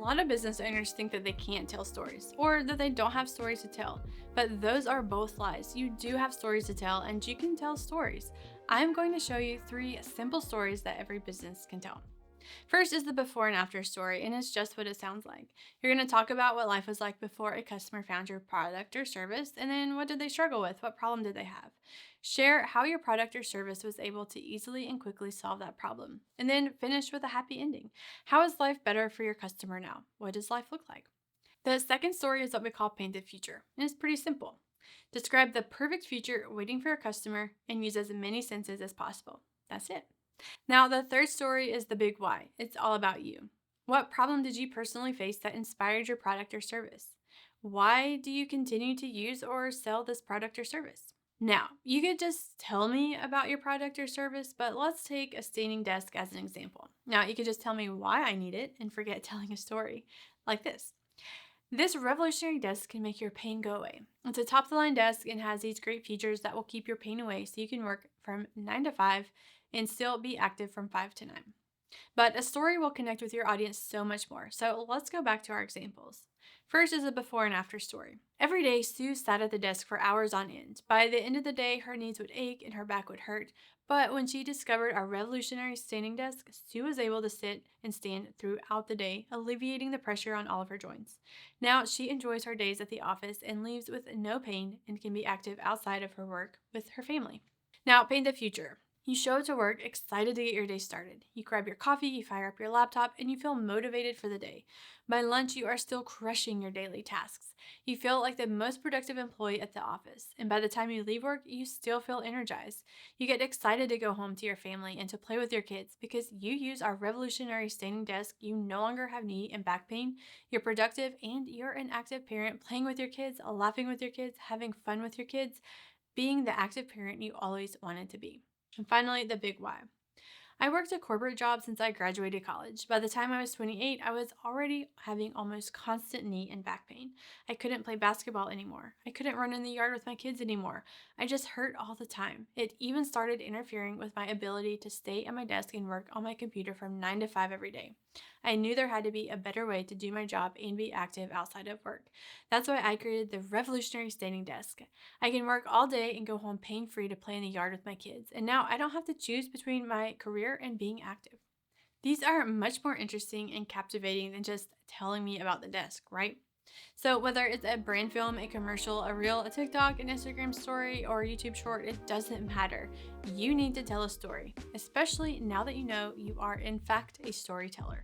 lot of business owners think that they can't tell stories or that they don't have stories to tell, but those are both lies. You do have stories to tell and you can tell stories. I'm going to show you 3 simple stories that every business can tell. First is the before and after story, and it's just what it sounds like. You're going to talk about what life was like before a customer found your product or service, and then what did they struggle with? What problem did they have? Share how your product or service was able to easily and quickly solve that problem. And then finish with a happy ending. How is life better for your customer now? What does life look like? The second story is what we call paint the future, and it's pretty simple. Describe the perfect future waiting for your customer and use as many senses as possible. That's it. Now, the third story is the big why. It's all about you. What problem did you personally face that inspired your product or service? Why do you continue to use or sell this product or service? Now, you could just tell me about your product or service, but let's take a standing desk as an example. Now, you could just tell me why I need it and forget telling a story, like this. This revolutionary desk can make your pain go away. It's a top-of-the-line desk and has these great features that will keep your pain away so you can work from 9 to 5 and still be active from 5 to 9. But a story will connect with your audience so much more. So let's go back to our examples. First is a before and after story. Every day, Sue sat at the desk for hours on end. By the end of the day, her knees would ache and her back would hurt. But when she discovered our revolutionary standing desk, Sue was able to sit and stand throughout the day, alleviating the pressure on all of her joints. Now, she enjoys her days at the office and leaves with no pain and can be active outside of her work with her family. Now, paint the future. You show up to work excited to get your day started. You grab your coffee, you fire up your laptop, and you feel motivated for the day. By lunch, you are still crushing your daily tasks. You feel like the most productive employee at the office. And by the time you leave work, you still feel energized. You get excited to go home to your family and to play with your kids because you use our revolutionary standing desk. You no longer have knee and back pain. You're productive and you're an active parent, playing with your kids, laughing with your kids, having fun with your kids, being the active parent you always wanted to be. And finally, the big why. I worked a corporate job since I graduated college. By the time I was 28, I was already having almost constant knee and back pain. I couldn't play basketball anymore. I couldn't run in the yard with my kids anymore. I just hurt all the time. It even started interfering with my ability to stay at my desk and work on my computer from 9 to 5 every day. I knew there had to be a better way to do my job and be active outside of work. That's why I created the revolutionary standing desk. I can work all day and go home pain-free to play in the yard with my kids. And now I don't have to choose between my career and being active. These are much more interesting and captivating than just telling me about the desk, right? So whether it's a brand film, a commercial, a reel, a TikTok, an Instagram story, or a YouTube short, it doesn't matter. You need to tell a story, especially now that you know you are in fact a storyteller.